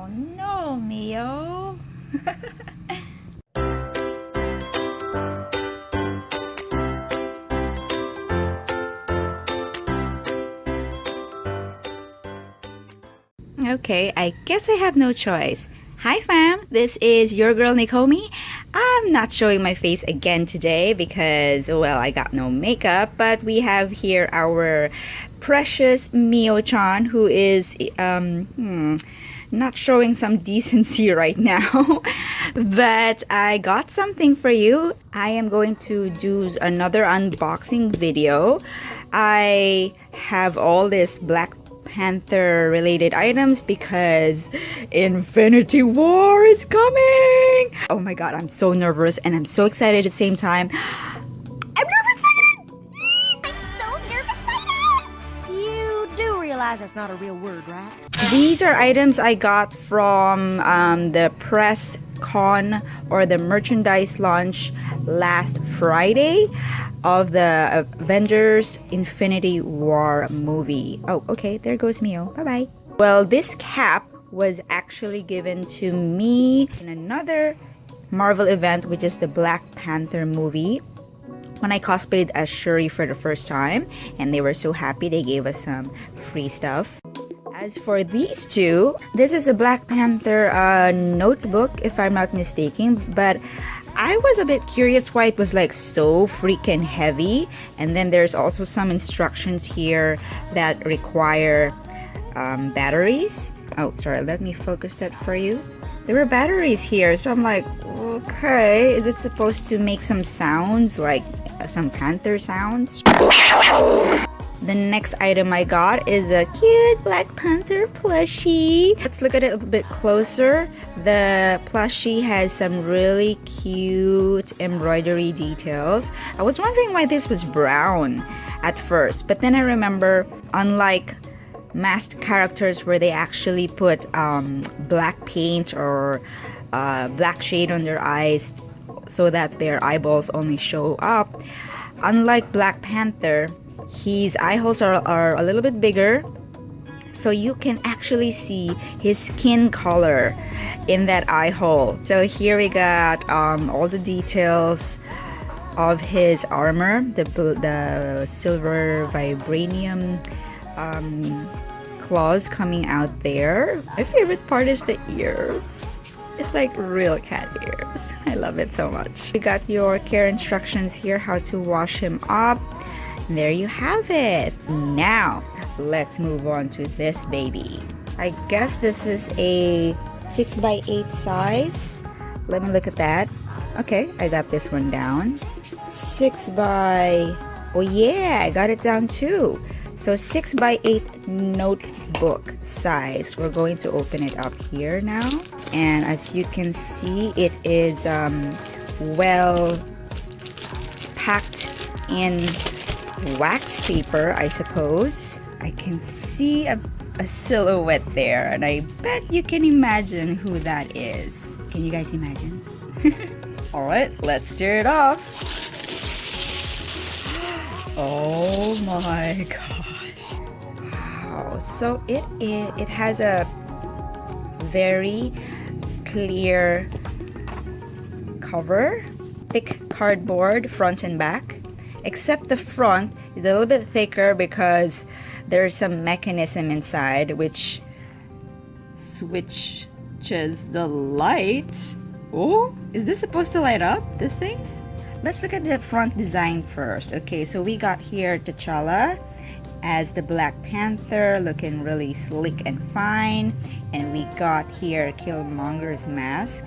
Oh no, Mio. Okay, I guess I have no choice. Hi fam, this is your girl Nakomi. I'm not showing my face again today because, well, I got no makeup, but we have here our precious Mio-chan who is not showing some decency right now. But I got something for you. I am going to do another unboxing video. I have all this Black Panther related items because Infinity War is coming. Oh my god, I'm so nervous and I'm so excited at the same time. I'm nervous excited. I'm so nervous excited. You do realize that's not a real word, right? These are items I got from the press con or the merchandise launch last Friday of the Avengers Infinity War movie. Oh, okay, there goes Mio. Bye-bye. Well, this cap was actually given to me in another Marvel event, which is the Black Panther movie, when I cosplayed as Shuri for the first time, and they were so happy they gave us some free stuff. As for these two, this is a Black Panther notebook, if I'm not mistaken, but I was a bit curious why it was like so freaking heavy. And then there's also some instructions here that require batteries. Oh, sorry, let me focus that for you. There were batteries here, so I'm like, okay, is it supposed to make some sounds, like some panther sounds? The next item I got is a cute Black Panther plushie. Let's look at it a bit closer. The plushie has some really cute embroidery details. I was wondering why this was brown at first, but then I remember, unlike masked characters where they actually put black paint or black shade on their eyes so that their eyeballs only show up, unlike Black Panther, his eye holes are a little bit bigger, so you can actually see his skin color in that eye hole. So here we got all the details of his armor, the silver vibranium claws coming out there. My favorite part is the ears. It's like real cat ears. I love it so much. You got your care instructions here, how to wash him up. There you have it. Now, let's move on to this baby. I guess this is a 6x8 size. Let me look at that. Okay, I got this one down. 6x... Oh yeah, I got it down too. So 6x8 notebook size. We're going to open it up here now. And as you can see, it is well packed in wax paper, I suppose. I can see a silhouette there, and I bet you can imagine who that is. Can you guys imagine? Alright, let's tear it off. Oh my gosh. Wow. So it has a very clear cover, thick cardboard front and back. Except the front is a little bit thicker because there's some mechanism inside which switches the light. Oh, is this supposed to light up, these things? Let's look at the front design first. Okay, so we got here T'Challa as the Black Panther, looking really slick and fine. And we got here Killmonger's mask.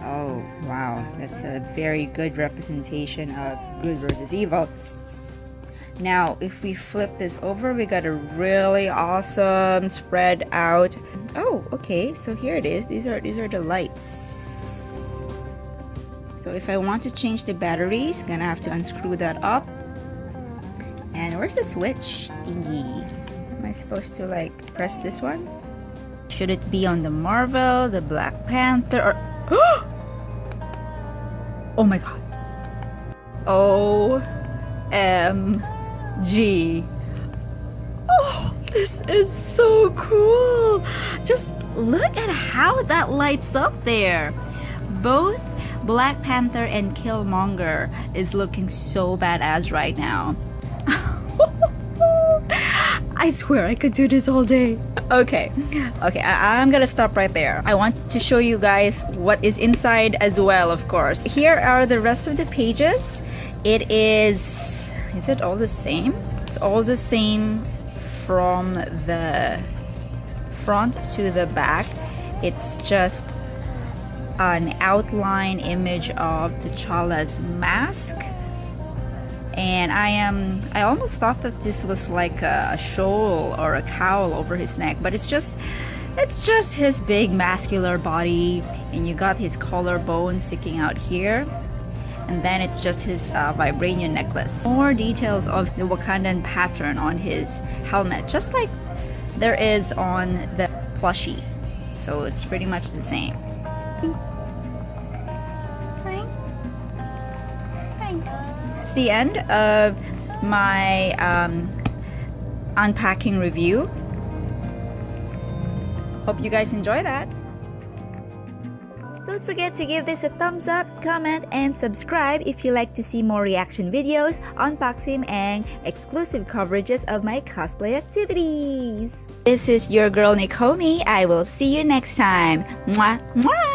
Oh, wow. That's a very good representation of good versus evil. Now, if we flip this over, we got a really awesome spread out. Oh, okay. So here it is. These are the lights. So if I want to change the batteries, gonna have to unscrew that up. And where's the switch thingy? Am I supposed to like press this one? Should it be on the Marvel, the Black Panther, or... Oh my god. OMG. Oh, This is so cool. Just look at how that lights up there. Both Black Panther and Killmonger is looking so badass right now. I swear I could do this all day. Okay, I'm gonna stop right there. I want to show you guys what is inside as well, of course. Here are the rest of the pages. Is it all the same? It's all the same from the front to the back. It's just an outline image of T'Challa's mask. And I almost thought that this was like a shawl or a cowl over his neck, but it's just his big muscular body, and you got his collarbone sticking out here, and then it's just his vibranium necklace. More details of the Wakandan pattern on his helmet, just like there is on the plushie, so it's pretty much the same. It's the end of my unpacking review. Hope you guys enjoy that. Don't forget to give this a thumbs up, comment, and subscribe if you like to see more reaction videos, unboxing, and exclusive coverages of my cosplay activities. This is your girl Nakomi. I will see you next time. Mwah, mwah!